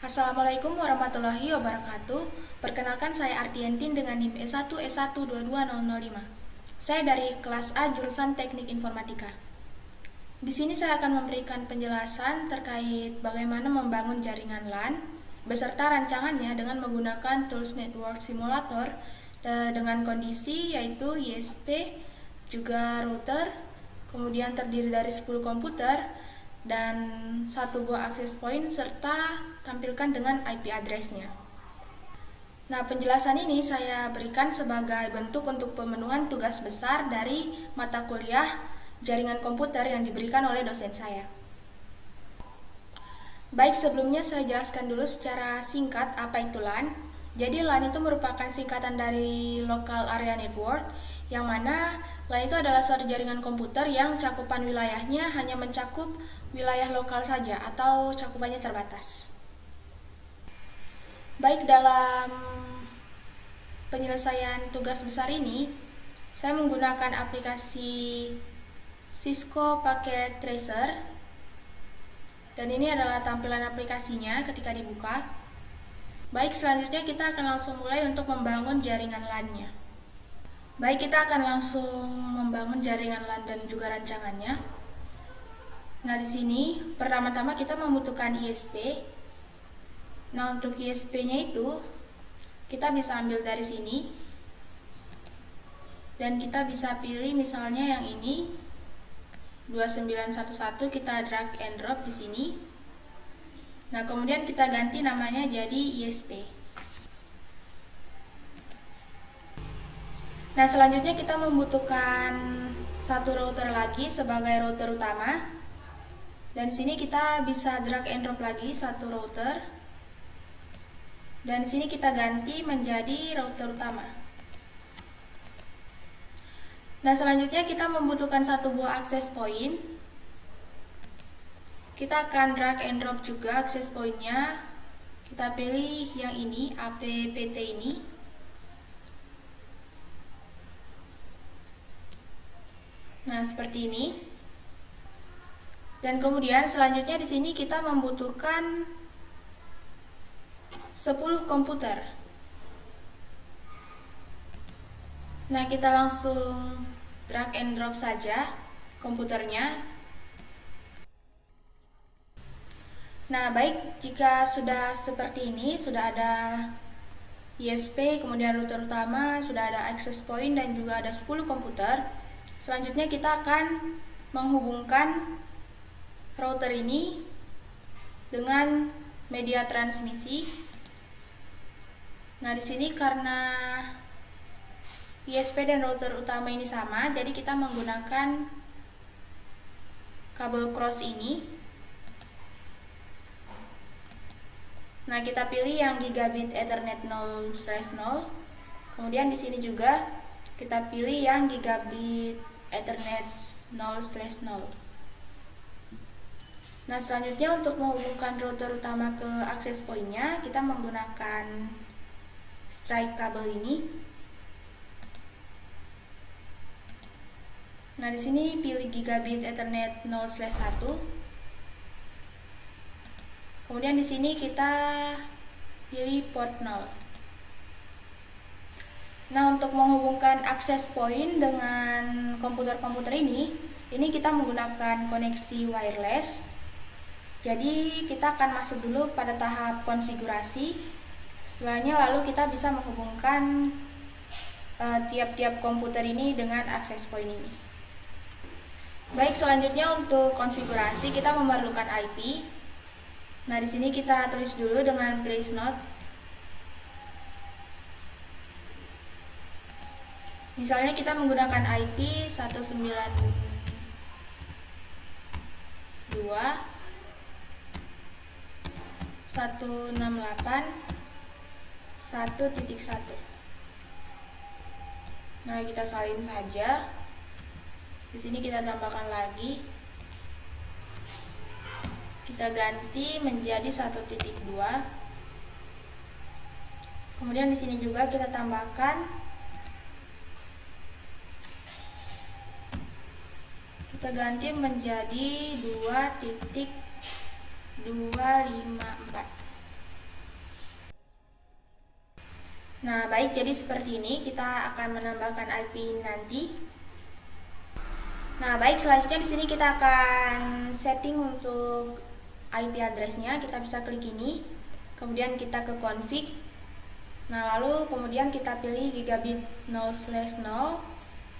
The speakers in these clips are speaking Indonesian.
Assalamualaikum warahmatullahi wabarakatuh. Perkenalkan, saya Ardientin dengan NIM E1S1220005. Saya dari kelas A jurusan Teknik Informatika. Di sini saya akan memberikan penjelasan terkait bagaimana membangun jaringan LAN beserta rancangannya dengan menggunakan tools network simulator dengan kondisi yaitu ISP, juga router, kemudian terdiri dari 10 komputer dan satu buah access point serta tampilkan dengan IP address-nya. Nah, penjelasan ini saya berikan sebagai bentuk untuk pemenuhan tugas besar dari mata kuliah jaringan komputer yang diberikan oleh dosen saya. Baik, sebelumnya saya jelaskan dulu secara singkat apa itu LAN. Jadi LAN itu merupakan singkatan dari Local Area Network, yang mana LAN itu adalah suatu jaringan komputer yang cakupan wilayahnya hanya mencakup wilayah lokal saja atau cakupannya terbatas. Baik, dalam penyelesaian tugas besar ini, saya menggunakan aplikasi Cisco Packet Tracer. Dan ini adalah tampilan aplikasinya ketika dibuka. Baik, selanjutnya kita akan langsung mulai untuk membangun jaringan LAN-nya. Baik, kita akan langsung membangun jaringan LAN dan juga rancangannya. Nah, di sini pertama-tama kita membutuhkan ISP. Nah, untuk ISP-nya itu kita bisa ambil dari sini. Dan kita bisa pilih misalnya yang ini 2911, kita drag and drop di sini. Nah, kemudian kita ganti namanya jadi ISP. Nah, selanjutnya kita membutuhkan satu router lagi sebagai router utama. Dan sini kita bisa drag and drop lagi satu router. Dan sini kita ganti menjadi router utama. Nah, selanjutnya kita membutuhkan satu buah access point. Kita akan drag and drop juga access point-nya. Kita pilih yang ini, APPT ini. Nah, seperti ini. Dan kemudian selanjutnya di sini kita membutuhkan 10 komputer. Nah, kita langsung drag and drop saja komputernya. Nah, baik, jika sudah seperti ini, sudah ada ISP, kemudian router utama, sudah ada access point dan juga ada 10 komputer. Selanjutnya kita akan menghubungkan router ini dengan media transmisi. Nah, di sini karena ISP dan router utama ini sama, jadi kita menggunakan kabel cross ini. Nah, kita pilih yang gigabit Ethernet 0/0. Kemudian di sini juga kita pilih yang gigabit Ethernet 0/0. Nah, selanjutnya untuk menghubungkan router utama ke access point-nya, kita menggunakan strike kabel ini. Nah, di sini pilih gigabit Ethernet 0/1. Kemudian di sini kita pilih port 0. Nah, untuk menghubungkan access point dengan komputer-komputer ini kita menggunakan koneksi wireless. Jadi kita akan masuk dulu pada tahap konfigurasi. Setelahnya lalu kita bisa menghubungkan tiap-tiap komputer ini dengan access point ini. Baik, selanjutnya untuk konfigurasi kita memerlukan IP. Nah, di sini kita tulis dulu dengan place note. Misalnya kita menggunakan IP 192.168.1.1. Nah, kita salin saja. Di sini kita tambahkan lagi. Kita ganti menjadi 1.2. Kemudian di sini juga kita tambahkan. Kita ganti menjadi 2.254. Nah, baik, jadi seperti ini kita akan menambahkan IP nanti. Nah, baik, selanjutnya di sini kita akan setting untuk IP address-nya. Kita bisa klik ini, kemudian kita ke config. Nah, lalu kemudian kita pilih gigabit 0/0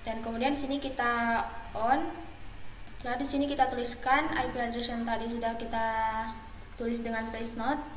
dan kemudian di sini kita on. Nah, di sini kita tuliskan IP address yang tadi sudah kita tulis dengan place note.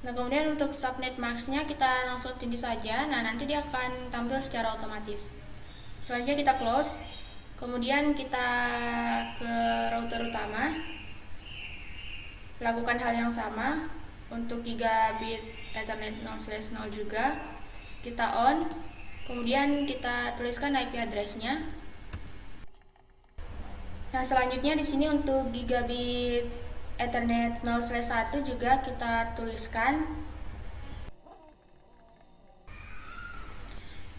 Nah, kemudian untuk subnet mask-nya kita langsung tinggi saja. Nah, nanti dia akan tampil secara otomatis. Selanjutnya kita close. Kemudian kita ke router utama. Lakukan hal yang sama untuk gigabit Ethernet 0/0 juga. Kita on. Kemudian kita tuliskan IP address-nya. Nah, selanjutnya di sini untuk gigabit Ethernet 0/1 juga kita tuliskan.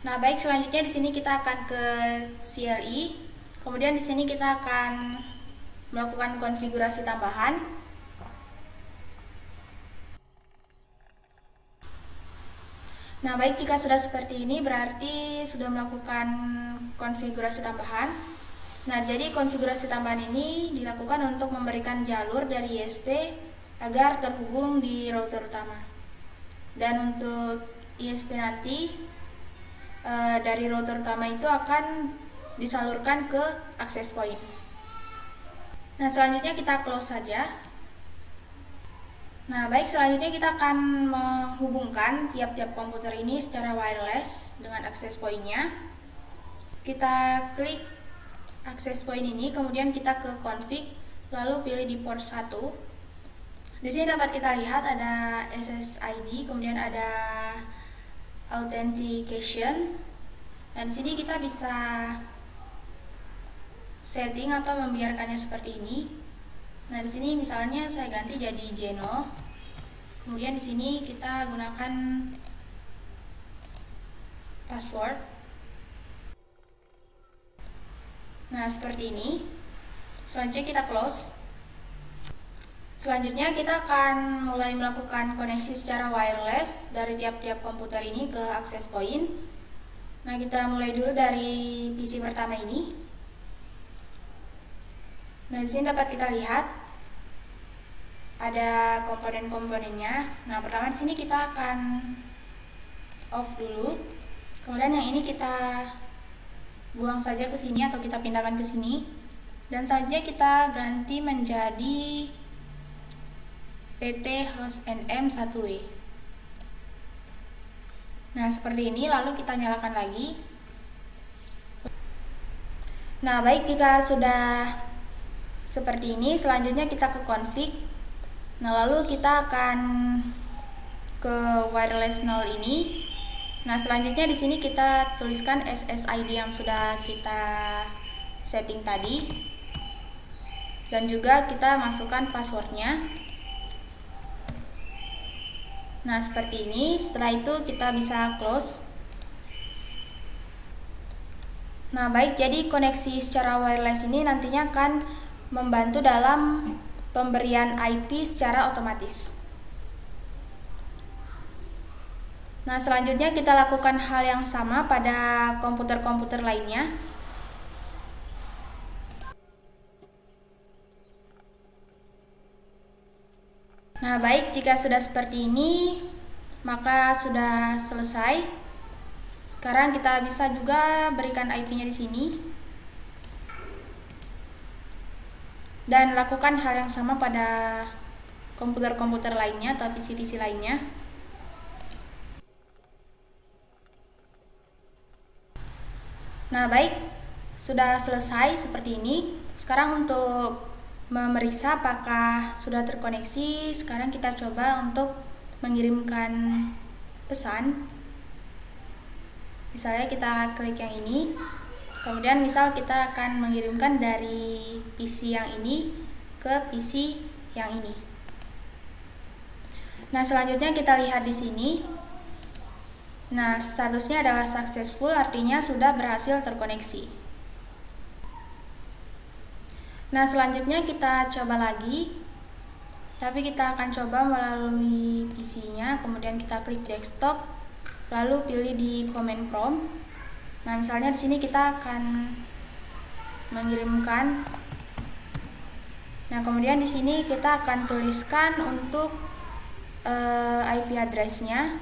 Nah, baik, selanjutnya di sini kita akan ke CLI. Kemudian di sini kita akan melakukan konfigurasi tambahan. Nah, baik, jika sudah seperti ini berarti sudah melakukan konfigurasi tambahan. Nah, jadi konfigurasi tambahan ini dilakukan untuk memberikan jalur dari ISP agar terhubung di router utama. Dan untuk ISP nanti dari router utama itu akan disalurkan ke access point. Nah, selanjutnya kita close saja. Nah, baik, selanjutnya kita akan menghubungkan tiap-tiap komputer ini secara wireless dengan access point-nya. Kita klik access point ini, kemudian kita ke config, lalu pilih di port 1. Di sini dapat kita lihat ada SSID, kemudian ada authentication. Dan di sini kita bisa setting atau membiarkannya seperti ini. Nah, di sini misalnya saya ganti jadi Geno. Kemudian di sini kita gunakan password. Nah, seperti ini. Selanjutnya kita close. Selanjutnya kita akan mulai melakukan koneksi secara wireless dari tiap-tiap komputer ini ke access point. Nah, kita mulai dulu dari PC pertama ini. Nah, di sini dapat kita lihat ada komponen-komponennya. Nah, pertama di sini kita akan off dulu. Kemudian yang ini kita buang saja ke sini atau kita pindahkan ke sini. Dan selanjutnya kita ganti menjadi PT host NM 1W. Nah, seperti ini, lalu kita nyalakan lagi. Nah, baik, jika sudah seperti ini, selanjutnya kita ke config. Nah, lalu kita akan ke wireless 0 ini. Nah, selanjutnya di sini kita tuliskan SSID yang sudah kita setting tadi. Dan juga kita masukkan passwordnya. Nah, seperti ini. Setelah itu kita bisa close. Nah, baik, jadi koneksi secara wireless ini nantinya akan membantu dalam pemberian IP secara otomatis. Nah, selanjutnya kita lakukan hal yang sama pada komputer-komputer lainnya. Nah, baik, jika sudah seperti ini, maka sudah selesai. Sekarang kita bisa juga berikan IP-nya di sini. Dan lakukan hal yang sama pada komputer-komputer lainnya atau PC-PC lainnya. Nah, baik, sudah selesai seperti ini. Sekarang untuk memeriksa apakah sudah terkoneksi, sekarang kita coba untuk mengirimkan pesan. Misalnya kita klik yang ini, kemudian misal kita akan mengirimkan dari PC yang ini ke PC yang ini. Nah, selanjutnya kita lihat di sini. Nah, statusnya adalah successful, artinya sudah berhasil terkoneksi. Nah, selanjutnya kita coba lagi. Tapi kita akan coba melalui PC-nya, kemudian kita klik desktop, lalu pilih di command prompt. Nah, misalnya di sini kita akan mengirimkan. Nah, kemudian di sini kita akan tuliskan untuk IP address-nya.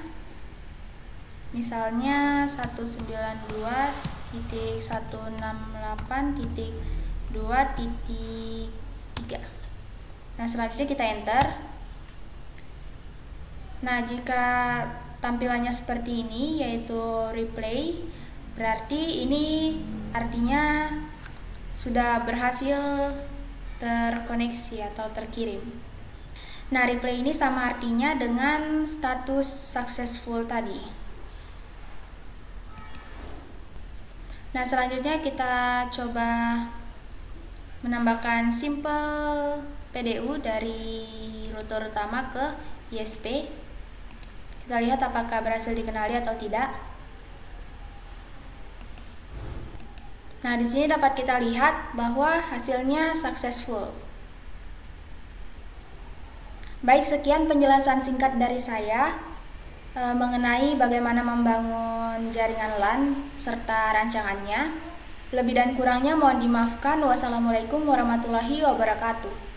Misalnya 192.168.2.3. Nah, selanjutnya kita enter. Nah, jika tampilannya seperti ini, yaitu replay, berarti ini artinya sudah berhasil terkoneksi atau terkirim. Nah, replay ini sama artinya dengan status successful tadi. Nah, selanjutnya kita coba menambahkan simple PDU dari router utama ke ISP. Kita lihat apakah berhasil dikenali atau tidak. Nah, di sini dapat kita lihat bahwa hasilnya successful. Baik, sekian penjelasan singkat dari saya mengenai bagaimana membangun jaringan LAN serta rancangannya. Lebih dan kurangnya mohon dimaafkan. Wassalamualaikum warahmatullahi wabarakatuh.